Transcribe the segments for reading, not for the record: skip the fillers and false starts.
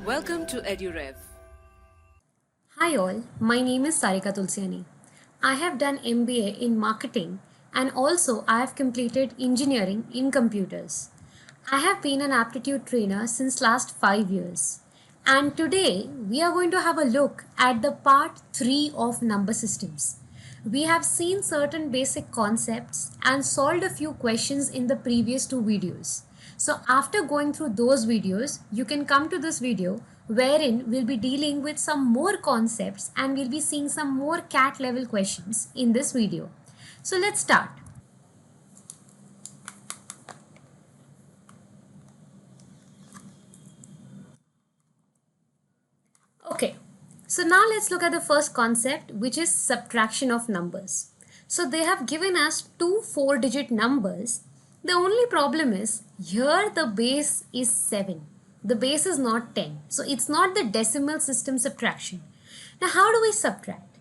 Welcome to EduRev. Hi all, my name is Sarika Tulsiani. I have done MBA in marketing and also I have completed engineering in computers. I have been an aptitude trainer since last 5 years. And today we are going to have a look at the part 3 of number systems. We have seen certain basic concepts and solved a few questions in the previous two videos. So after going through those videos, you can come to this video wherein we'll be dealing with some more concepts and we'll be seeing some more cat level questions in this video. So let's start. Okay, so now let's look at the first concept, which is subtraction of numbers. So they have given us two 4-digit numbers. The only problem is here the base is 7. The base is not 10. So it's not the decimal system subtraction. Now how do we subtract?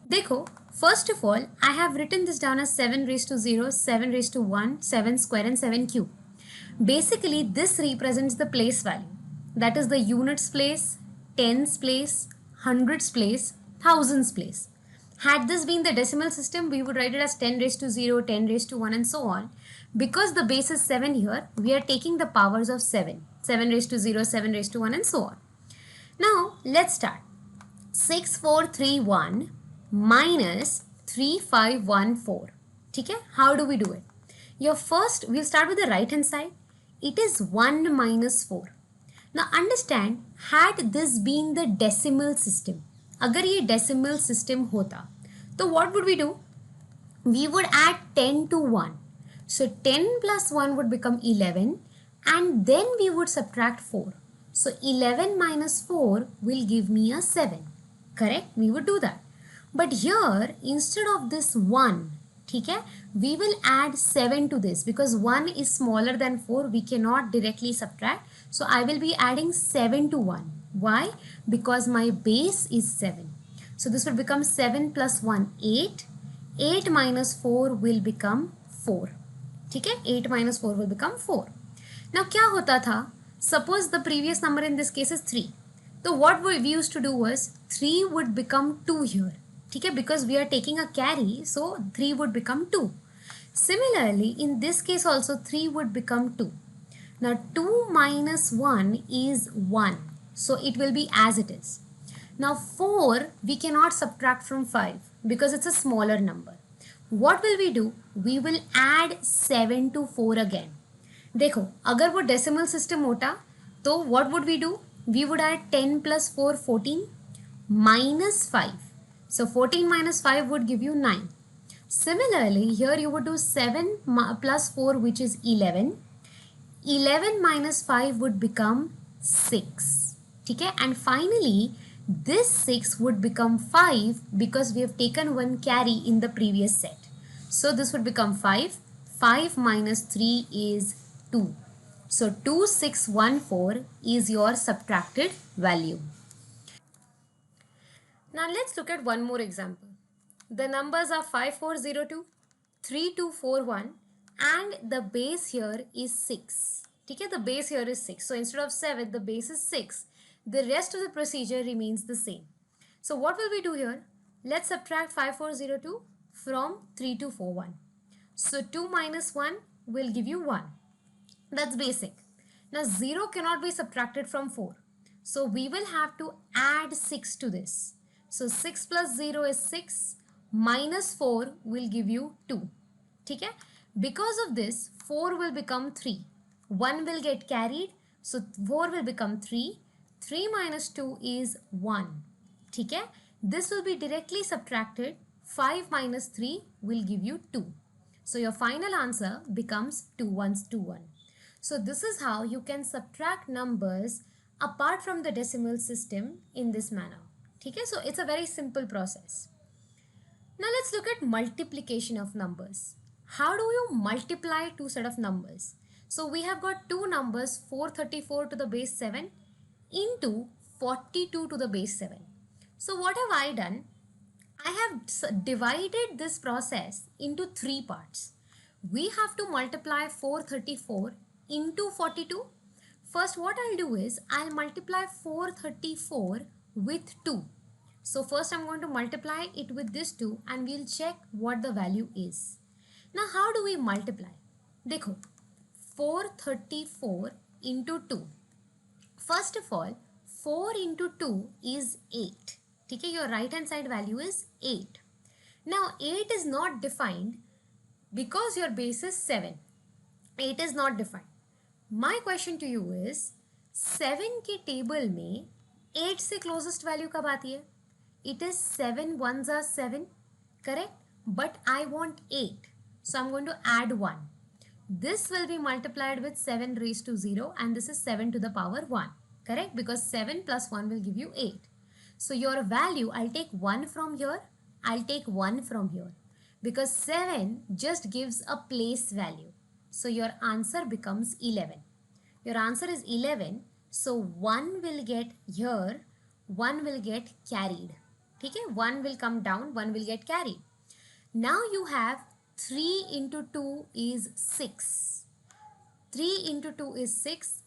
Dekho, first of all, I have written this down as 7 raised to 0, 7 raised to 1, 7 square and 7 cube. Basically, this represents the place value. That is the units place, tens place, hundreds place, thousands place. Had this been the decimal system, we would write it as 10 raised to 0, 10 raised to 1 and so on. Because the base is 7 here, we are taking the powers of 7. 7 raised to 0, 7 raised to 1 and so on. Now, let's start. 6431 minus 3514. Okay? How do we do it? We'll start with the right hand side. It is 1 minus 4. Now understand, had this been the decimal system, अगर ये decimal system होता, तो what would we do? We would add 10 to 1. So 10 plus 1 would become 11 and then we would subtract 4. So 11 minus 4 will give me a 7. Correct? We would do that. But here, instead of this 1, okay, we will add 7 to this because 1 is smaller than 4. We cannot directly subtract. So I will be adding 7 to 1. Why? Because my base is 7. So this will become 7 plus 1, 8. 8 minus 4 will become 4. Okay? 8 minus 4 will become 4. Now क्या होता था? Suppose the previous number in this case is 3. So what we used to do was 3 would become 2 here. Okay? Because we are taking a carry, so 3 would become 2. Similarly, in this case also 3 would become 2. Now 2 minus 1 is 1. So it will be as it is. Now 4 we cannot subtract from 5 because it's a smaller number. What will we do? We will add 7 to 4 again. देखो, अगर वो decimal system होता, तो what would we do? We would add 10 plus 4, 14 minus 5. So 14 minus 5 would give you 9. Similarly, here you would do 7 plus 4, which is 11. 11 minus 5 would become 6. Okay? And finally, this 6 would become 5 because we have taken one carry in the previous set. So this would become 5. 5 minus 3 is 2. So 2614 is your subtracted value. Now let's look at one more example. The numbers are 5402, 3241 and the base here is 6. Okay, the base here is 6. So instead of 7, the base is 6. The rest of the procedure remains the same. So what will we do here? Let's subtract 5402 from 3241. So 2 minus 1 will give you 1. That's basic. Now 0 cannot be subtracted from 4. So we will have to add 6 to this. So 6 plus 0 is 6 minus 4 will give you 2. Okay? Because of this, 4 will become 3. 1 will get carried. So 4 will become 3. 3 minus 2 is 1. Okay? This will be directly subtracted. 5 minus 3 will give you 2. So your final answer becomes 2 ones 2 1. So this is how you can subtract numbers apart from the decimal system in this manner. Okay? So it's a very simple process. Now let's look at multiplication of numbers. How do you multiply two set of numbers? So we have got two numbers, 434 to the base 7 into 42 to the base 7. So what have I done? I have divided this process into three parts. We have to multiply 434 into 42. First, what I'll do is I'll multiply 434 with 2. So first I'm going to multiply it with this 2 and we'll check what the value is. Now how do we multiply? देखो 434 into 2. First of all, 4 into 2 is 8. Okay, your right hand side value is 8. Now 8 is not defined because your base is 7. 8 is not defined. My question to you is 7 के table में 8 से closest value कब आती है? It is 7 ones are 7, correct? But I want 8. So I'm going to add 1. This will be multiplied with 7 raised to 0 and this is 7 to the power 1. Correct? Because 7 plus 1 will give you 8. So your value, I'll take 1 from here. I'll take 1 from here. Because 7 just gives a place value. So your answer becomes 11. Your answer is 11. So 1 will get here. 1 will get carried. Okay? 1 will come down. 1 will get carried. Now you have 3 into 2 is 6. 3 into 2 is 6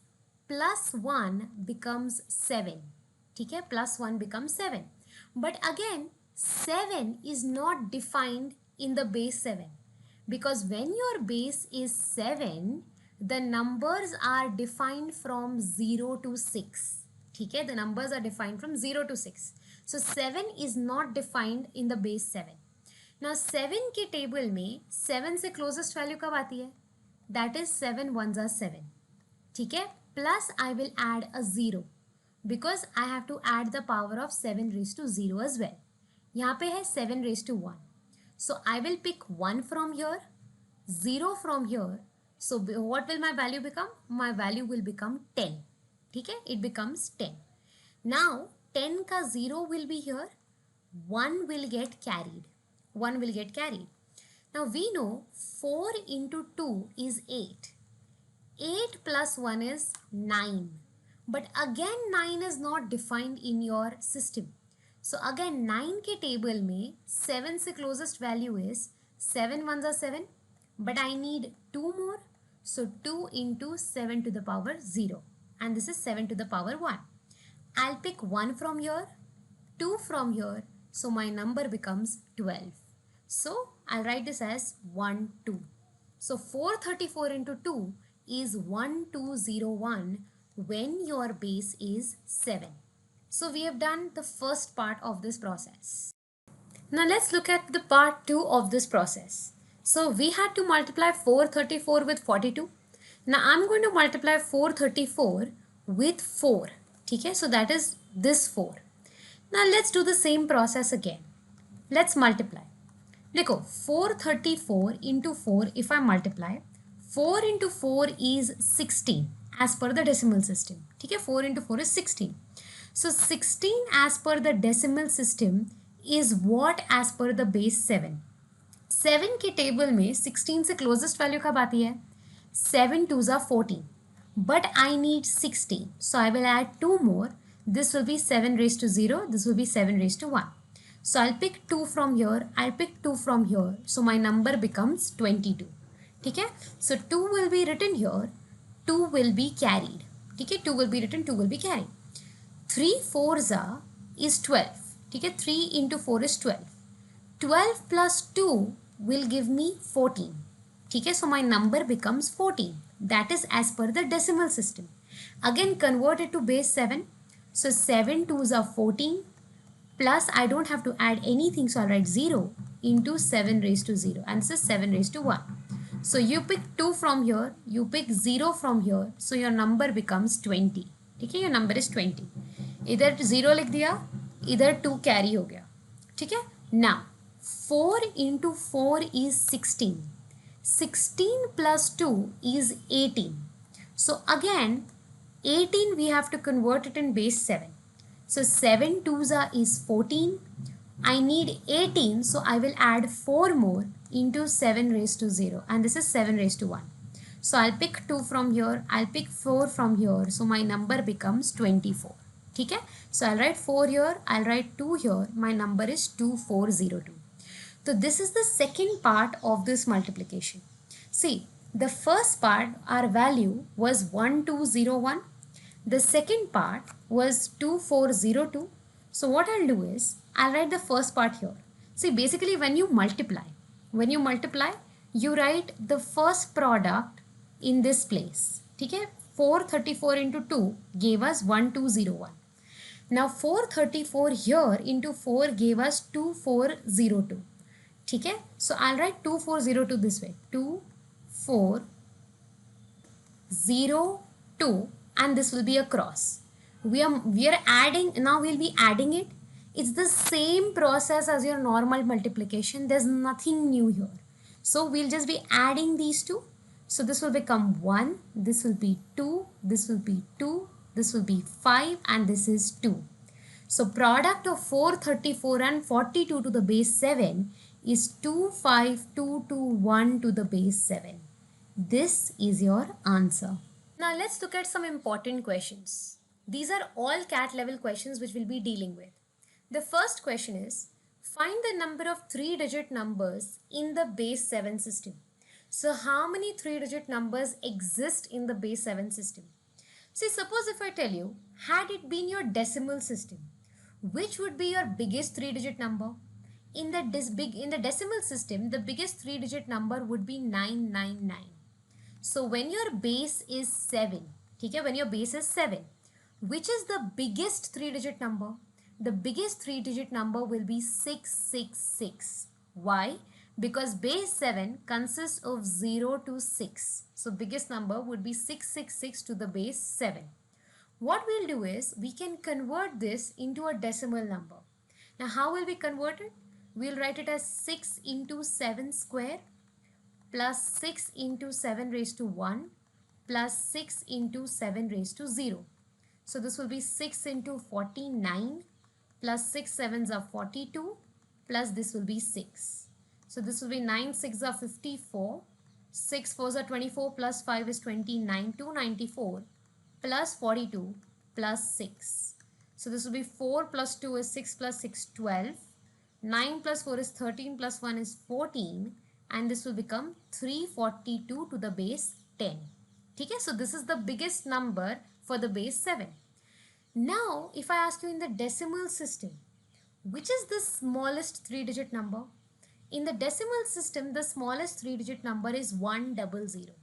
plus 1 becomes 7. Okay? Plus 1 becomes 7. But again, 7 is not defined in the base 7. Because when your base is 7, the numbers are defined from 0 to 6. Okay? The numbers are defined from 0 to 6. So 7 is not defined in the base 7. Now 7 के table में 7 से closest value कब आती है? That is 7 ones are 7. ठीक है? Plus I will add a 0 because I have to add the power of 7 raised to 0 as well. यहाँ पे है 7 raised to 1. So I will pick 1 from here, 0 from here. So what will my value become? My value will become 10. ठीक है? It becomes 10. Now 10 का 0 will be here. 1 will get carried. 1 will get carried. Now we know 4 into 2 is 8. 8 plus 1 is 9. But again 9 is not defined in your system. So again 9 के table में 7 से closest value is 7 ones are 7. But I need 2 more. So 2 into 7 to the power 0. And this is 7 to the power 1. I'll pick 1 from here, 2 from here. So my number becomes 12. So I'll write this as 1, 2. So 434 into 2 is 1201 when your base is 7. So we have done the first part of this process. Now let's look at the part 2 of this process. So we had to multiply 434 with 42. Now I'm going to multiply 434 with 4. Okay, so that is this 4. Now let's do the same process again. Let's multiply. देखो 434 into 4 if I multiply 4 into 4 is 16 as per the decimal system. ठीक है, 4 into 4 is 16. So 16 as per the decimal system is what as per the base 7. 7 के table में 16 से closest value कब आती है? 7 twos are 14. But I need 16. So I will add 2 more. This will be 7 raised to 0. This will be 7 raised to 1. So I'll pick 2 from here. I'll pick 2 from here. So my number becomes 22. Okay? So 2 will be written here. 2 will be carried. Okay? 2 will be written. 2 will be carried. 3 fours are is 12. Okay? 3 into 4 is 12. 12 plus 2 will give me 14. Okay? So my number becomes 14. That is as per the decimal system. Again convert it to base 7. So 7 twos are 14. Plus I don't have to add anything, so I'll write 0 into 7 raised to 0 and this is 7 raised to 1. So you pick 2 from here, you pick 0 from here, so your number becomes 20. ठीक है, your number is 20. इधर 0 लिख दिया, इधर 2 carry हो गया. ठीक है. Now 4 into 4 is 16. 16 plus 2 is 18. So again 18 we have to convert it in base 7. So 7 twos are is 14. I need 18, so I will add 4 more into 7 raised to 0 and this is 7 raised to 1. So I'll pick 2 from here, I'll pick 4 from here, so my number becomes 24. Okay? So I'll write 4 here, I'll write 2 here, my number is 2402. So this is the second part of this multiplication. See, the first part, our value was 1201 The second part was 2402. So what I'll do is, I'll write the first part here. See, basically when you multiply, you write the first product in this place. Okay? 434 into 2 gave us 1201. Now 434 here into 4 gave us 2402. Okay? So I'll write 2402 this way. 2402, and this will be a cross. We are adding, now we'll be adding it. It's the same process as your normal multiplication. There's nothing new here. So we'll just be adding these two. So this will become 1, this will be 2, this will be 2, this will be 5, and this is 2. So product of 434 and 42 to the base 7 is 25221 to the base 7. This is your answer. Now let's look at some important questions. These are all CAT level questions which we'll be dealing with. The first question is, find the number of 3-digit numbers in the base 7 system. So how many 3-digit numbers exist in the base 7 system? See, suppose if I tell you, had it been your decimal system, which would be your biggest 3-digit number? In the decimal system, the biggest 3-digit number would be 999. So when your base is 7, okay, when your base is 7, which is the biggest 3-digit number? The biggest 3-digit number will be 666. Why? Because base 7 consists of 0 to 6. So biggest number would be 666 to the base 7. What we'll do is, we can convert this into a decimal number. Now how will we convert it? We'll write it as 6 into 7 square plus 6 into 7 raised to 1 plus 6 into 7 raised to 0. So this will be 6 into 49 plus 6 sevens are 42 plus this will be 6. So this will be 9 6 are 54, 6 4s are 24 plus 5 is 29, 294 plus 42 plus 6. So this will be 4 plus 2 is 6 plus 6 12, 9 plus 4 is 13 plus 1 is 14, and this will become 342 to the base 10. Okay, so this is the biggest number for the base 7. Now, if I ask you in the decimal system, which is the smallest 3-digit number? In the decimal system, the smallest 3-digit number is 100.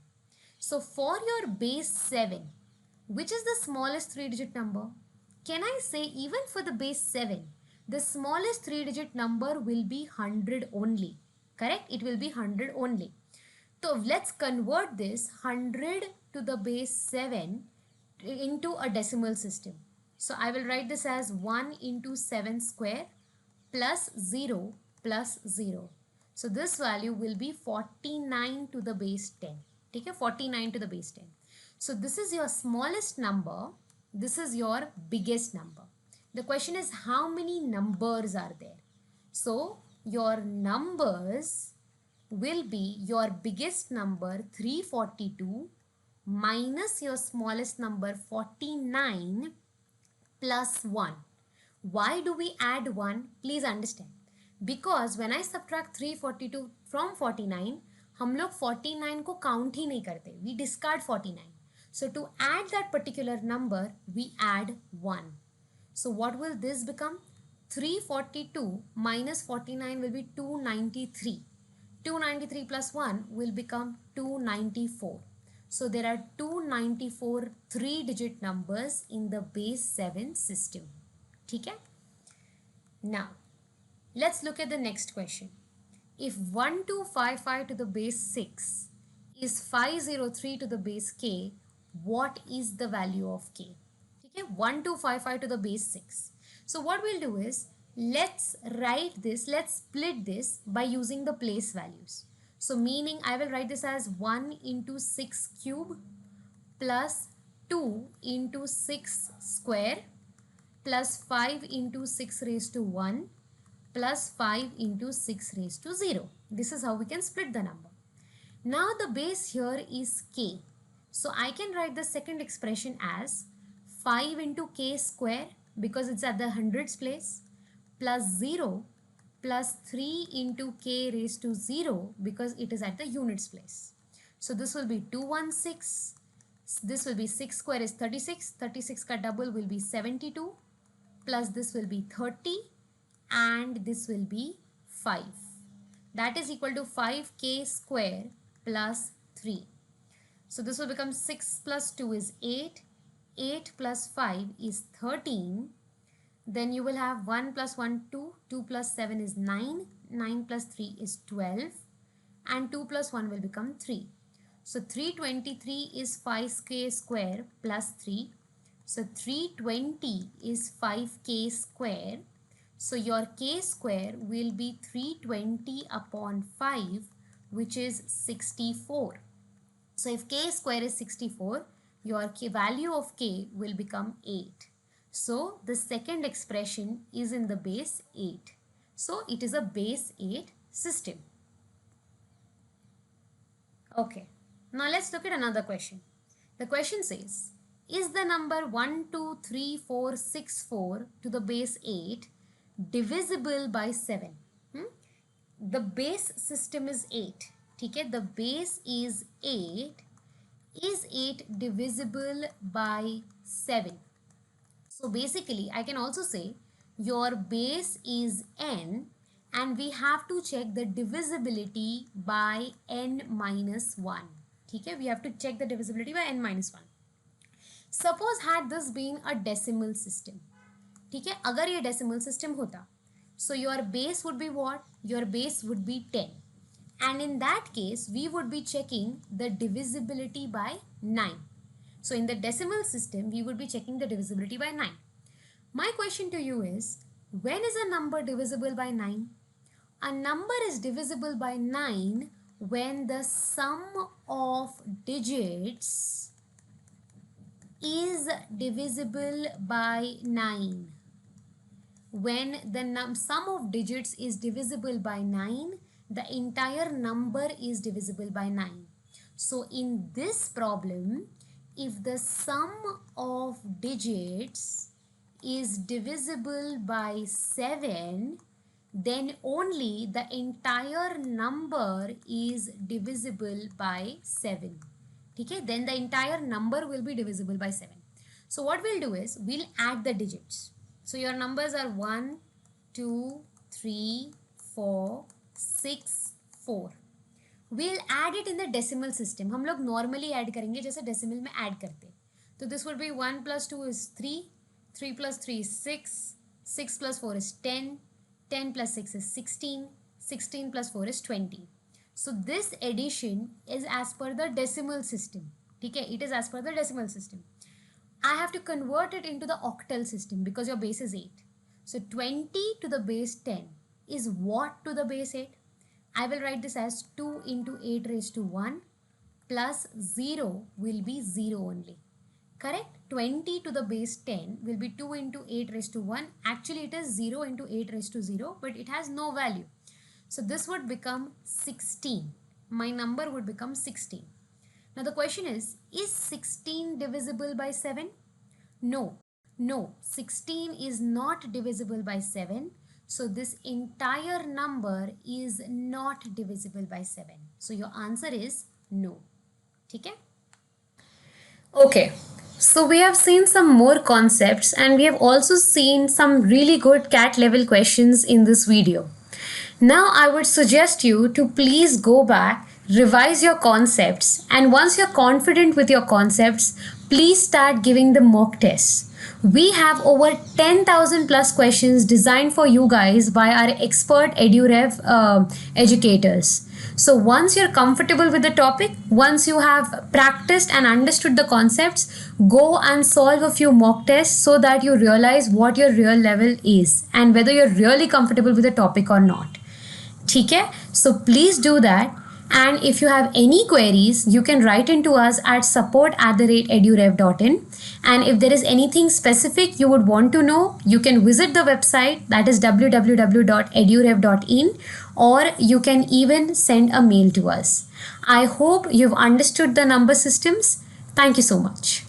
So for your base 7, which is the smallest 3-digit number? Can I say even for the base 7, the smallest 3-digit number will be 100 only. Correct? It will be 100 only. So let's convert this 100 to the base 7 into a decimal system. So I will write this as 1 into 7 square plus 0 plus 0. So this value will be 49 to the base 10. Okay, 49 to the base 10. So this is your smallest number. This is your biggest number. The question is, how many numbers are there? So your numbers will be your biggest number 342 minus your smallest number 49 plus 1. Why do we add 1? Please understand. Because when I subtract 342 from 49, हम लोग 49 को count ही नहीं करते. We discard 49. So to add that particular number, we add 1. So what will this become? 342 minus 49 will be 293. 293 plus 1 will become 294. So there are 294 3-digit numbers in the base 7 system. Okay? Now, let's look at the next question. If 1255 to the base 6 is 503 to the base k, what is the value of k? Okay, 1255 to the base 6. So what we'll do is, let's write this, let's split this by using the place values. So meaning I will write this as 1 into 6 cube plus 2 into 6 square plus 5 into 6 raised to 1 plus 5 into 6 raised to 0. This is how we can split the number. Now the base here is k. So I can write the second expression as 5 into k square because it's at the hundreds place plus 0 plus 3 into k raised to 0 because it is at the units place. So this will be 216, This will be 6 square is 36. 36 ka double will be 72. Plus this will be 30. And this will be 5. That is equal to 5k square plus 3. So this will become 6 plus 2 is 8. 8 plus 5 is 13. Then you will have 1 plus 1, 2. 2 plus 7 is 9. 9 plus 3 is 12. And 2 plus 1 will become 3. So 323 is 5k square plus 3. So 320 is 5k square. So your k square will be 320 upon 5, which is 64. So if k square is 64, your value of k will become 8. So the second expression is in the base 8. So it is a base 8 system. Okay, now let's look at another question. The question says, is the number 1, 2, 3, 4, 6, 4 to the base 8 divisible by 7? The base system is 8. Okay? The base is 8. Is 8 divisible by 7? So basically, I can also say your base is n and we have to check the divisibility by n minus 1. Okay? We have to check the divisibility by n minus 1. Suppose had this been a decimal system. ठीक है, अगर ये decimal system होता, so your base would be what? Your base would be 10. And in that case, we would be checking the divisibility by 9. So in the decimal system, we would be checking the divisibility by 9. My question to you is, when is a number divisible by 9? A number is divisible by 9 when the sum of digits is divisible by 9. When the sum of digits is divisible by 9, the entire number is divisible by 9. So in this problem, if the sum of digits is divisible by 7, then only the entire number is divisible by 7. Okay? Then the entire number will be divisible by 7. So what we'll do is, we'll add the digits. So your numbers are 1, 2, 3, 4, 6, 4. We'll add it in the decimal system. हम लोग normally add करेंगे जैसे decimal में add करते. So this would be 1 plus 2 is 3, 3 plus 3 is 6, 6 plus 4 is 10, 10 plus 6 is 16, 16 plus 4 is 20. So this addition is as per the decimal system. Okay? It is as per the decimal system. I have to convert it into the octal system because your base is 8. So 20 to the base 10 is what to the base 8? I will write this as 2 into 8 raised to 1 plus 0 will be 0 only. Correct? 20 to the base 10 will be 2 into 8 raised to 1. Actually, it is 0 into 8 raised to 0, but it has no value. So this would become 16. My number would become 16. Now the question is 16 divisible by 7? No. No, 16 is not divisible by 7. So this entire number is not divisible by 7. So your answer is no. Okay? Okay. So we have seen some more concepts and we have also seen some really good CAT level questions in this video. Now I would suggest you to please go back, revise your concepts, and once you're confident with your concepts, please start giving the mock tests. We have over 10,000 plus questions designed for you guys by our expert EduRev educators. So once you're comfortable with the topic, once you have practiced and understood the concepts, go and solve a few mock tests so that you realize what your real level is and whether you're really comfortable with the topic or not. Okay? So please do that. And if you have any queries, you can write into us at support@edurev.in. And if there is anything specific you would want to know, you can visit the website, that is www.edurev.in, or you can even send a mail to us. I hope you've understood the number systems. Thank you so much.